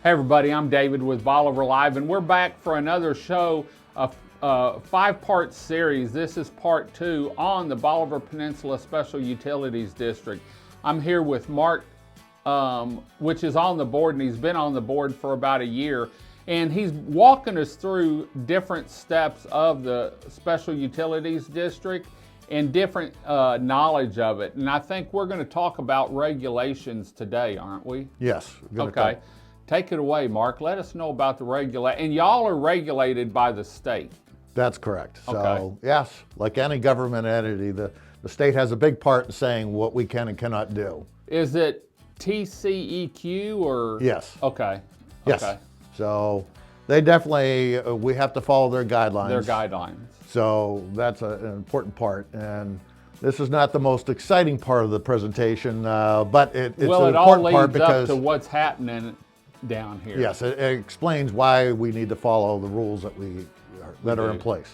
Hey everybody, I'm David with Bolivar Live, and we're back for another show, a 5-part series. This is part 2 on the Bolivar Peninsula Special Utilities District. I'm here with Mark, which is on the board, and he's been on the board for about a year. And he's walking us through different steps of the Special Utilities District and different knowledge of it. And I think we're going to talk about regulations today, aren't we? Yes. Okay. Take it away, Mark. Let us know about the and y'all are regulated by the state. That's correct. Okay. So yes, like any government entity, the state has a big part in saying what we can and cannot do. Is it TCEQ or? Yes. Okay. Yes. Okay. So they definitely, we have to follow their guidelines. Their guidelines. So that's an important part. And this is not the most exciting part of the presentation, but it's an important all part leads because up to what's happening down here. yes, it explains why we need to follow the rules that are in place.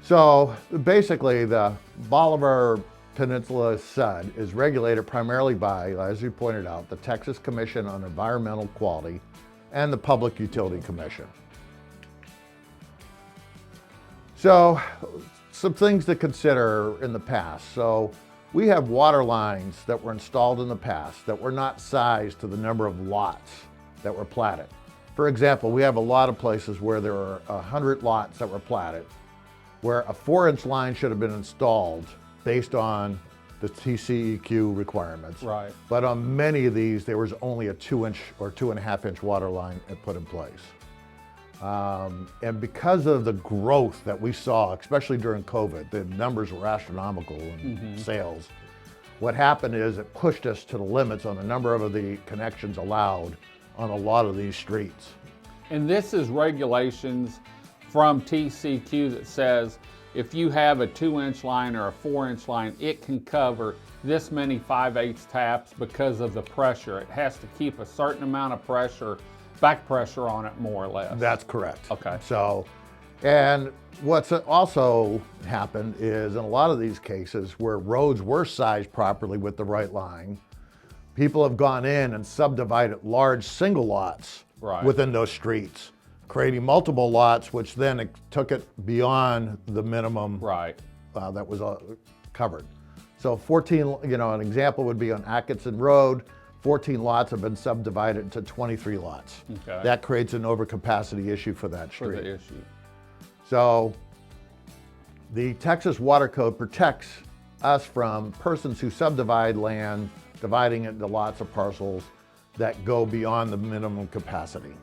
So basically, the Bolivar Peninsula SUD is regulated primarily by, as you pointed out, the Texas Commission on Environmental Quality and the Public Utility Commission. So some things to consider in the past. So we have water lines that were installed in the past that were not sized to the number of lots that were platted. For example, we have a lot of places where there are 100 lots that were platted, where a 4-inch line should have been installed based on the TCEQ requirements. Right. But on many of these, there was only a 2-inch or 2.5-inch water line put in place. And because of the growth that we saw, especially during COVID, the numbers were astronomical in sales. What happened is it pushed us to the limits on the number of the connections allowed on a lot of these streets. And this is regulations from TCQ that says if you have a 2-inch line or a 4-inch line, it can cover this many 5/8 taps because of the pressure. It has to keep a certain amount of pressure, back pressure on it, more or less. That's correct. Okay. So, and what's also happened is in a lot of these cases where roads were sized properly with the right line, people have gone in and subdivided large single lots within those streets, creating multiple lots, which then took it beyond the minimum that was covered. So 14, an example would be on Atkinson Road, 14 lots have been subdivided into 23 lots. Okay. That creates an overcapacity issue for that street. For the issue. So the Texas Water Code protects us from persons who subdivide land, dividing it into lots of parcels that go beyond the minimum capacity.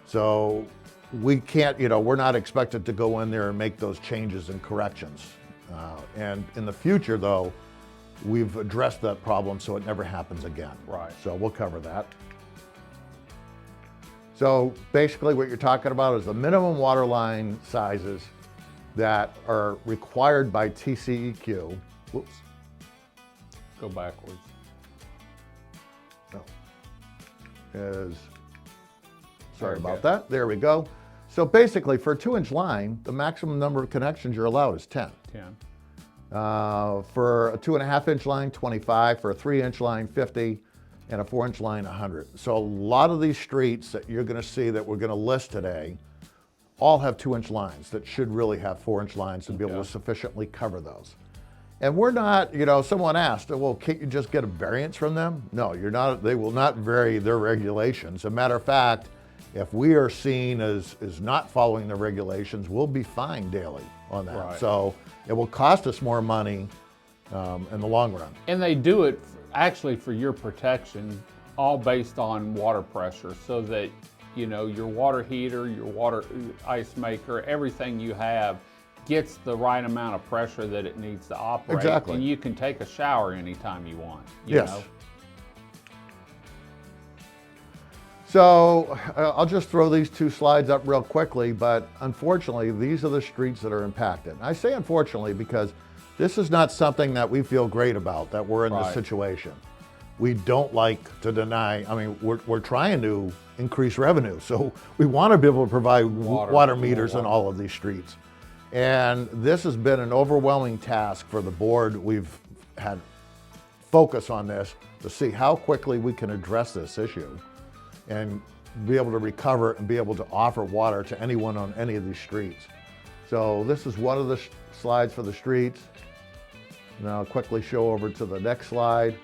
So we can't, we're not expected to go in there and make those changes and corrections. And in the future though, we've addressed that problem so it never happens again. Right. So we'll cover that. So basically what you're talking about is the minimum water line sizes that are required by TCEQ. Whoops. Go backwards. No. Sorry about that. There we go. So basically for a 2-inch line, the maximum number of connections you're allowed is 10. 10. For a 2.5-inch line, 25, for a 3-inch line, 50, and a 4-inch line, 100. So a lot of these streets that you're gonna see that we're gonna list today all have 2-inch lines that should really have 4-inch lines to be able to sufficiently cover those. And we're not, someone asked, well, can't you just get a variance from them? No, they will not vary their regulations. As a matter of fact, if we are seen as not following the regulations, we'll be fined daily on that. Right. So it will cost us more money in the long run. And they do it actually for your protection, all based on water pressure, so that your water heater, your water ice maker, everything you have gets the right amount of pressure that it needs to operate. Exactly. And you can take a shower anytime you want. Yes. So I'll just throw these 2 slides up real quickly, but unfortunately, these are the streets that are impacted. And I say unfortunately because this is not something that we feel great about, that we're in this situation. We don't like to deny, we're trying to increase revenue, so we want to be able to provide water meters in all of these streets. And this has been an overwhelming task for the board. We've had focus on this to see how quickly we can address this issue and be able to recover and be able to offer water to anyone on any of these streets. So this is one of the slides for the streets. Now I'll quickly show over to the next slide.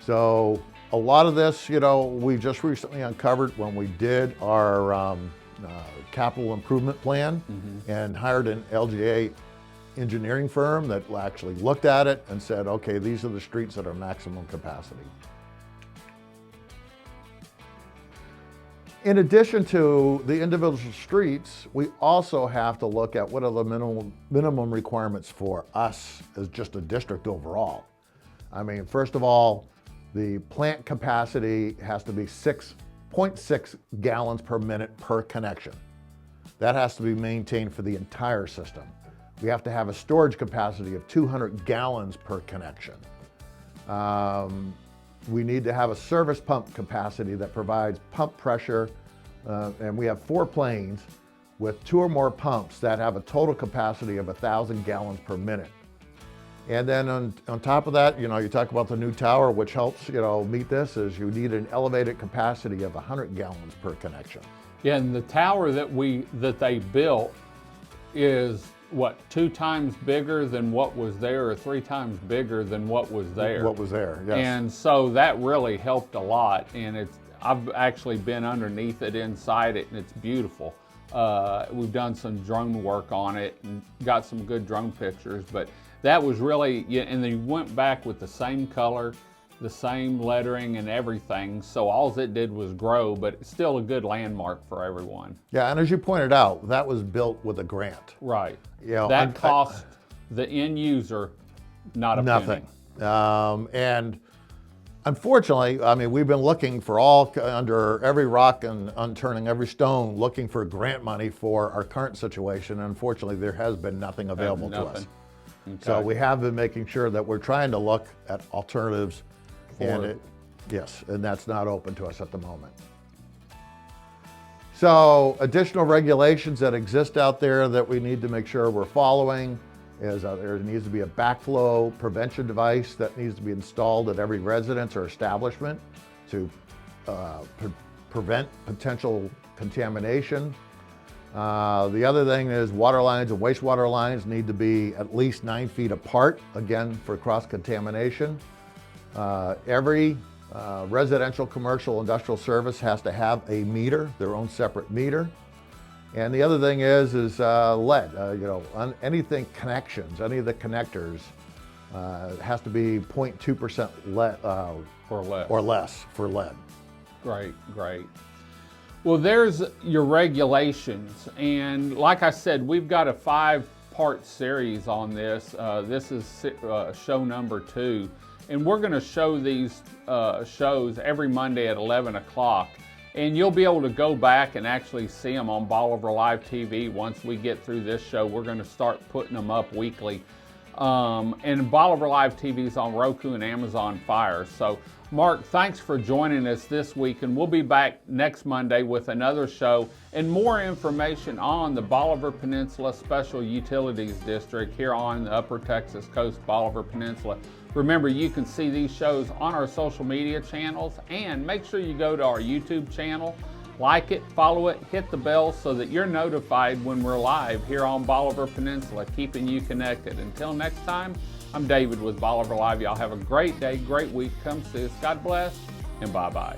So a lot of this, we just recently uncovered when we did our capital improvement plan and hired an LGA engineering firm that actually looked at it and said, okay, these are the streets that are maximum capacity. In addition to the individual streets, we also have to look at what are the minimum requirements for us as just a district overall. I mean, first of all, the plant capacity has to be 6.6 gallons per minute per connection. That has to be maintained for the entire system. We have to have a storage capacity of 200 gallons per connection. We need to have a service pump capacity that provides pump pressure, and we have 4 planes with 2 or more pumps that have a total capacity of 1,000 gallons per minute. And then on top of that, you talk about the new tower, which helps, meet this, is you need an elevated capacity of 100 gallons per connection. Yeah, and the tower that they built is what, 2 times bigger than what was there, or 3 times bigger than what was there? What was there, yes. And so that really helped a lot, and I've actually been underneath it, inside it, and it's beautiful. We've done some drone work on it and got some good drone pictures, but that was really, and they went back with the same color, the same lettering and everything, so all it did was grow, but it's still a good landmark for everyone. Yeah, and as you pointed out, that was built with a grant. Right. That cost the end user not a nothing. penny. And unfortunately, I mean, we've been looking for under every rock and unturning every stone, looking for grant money for our current situation. Unfortunately, there has been nothing available to us. Okay. So we have been making sure that we're trying to look at alternatives, yes, and that's not open to us at the moment. So additional regulations that exist out there that we need to make sure we're following is there needs to be a backflow prevention device that needs to be installed at every residence or establishment to prevent potential contamination. The other thing is water lines and wastewater lines need to be at least 9 feet apart, again, for cross-contamination. Every residential, commercial, industrial service has to have a meter, their own separate meter. And the other thing is lead. On anything connections, any of the connectors has to be 0.2% lead or less for lead. Great. Well, there's your regulations, and like I said, we've got a 5-part series on this. This is show number 2, and we're going to show these shows every Monday at 11 o'clock, and you'll be able to go back and actually see them on Bolivar Live TV. Once we get through this show, we're going to start putting them up weekly. And Bolivar Live TV is on Roku and Amazon Fire. So Mark, thanks for joining us this week, and we'll be back next Monday with another show and more information on the Bolivar Peninsula Special Utilities District here on the Upper Texas Coast, Bolivar Peninsula. Remember, you can see these shows on our social media channels, and make sure you go to our YouTube channel, like it, follow it, hit the bell so that you're notified when we're live here on Bolivar Peninsula, keeping you connected. Until next time, I'm David with Bolivar Live. Y'all have a great day, great week. Come see us. God bless, and bye-bye.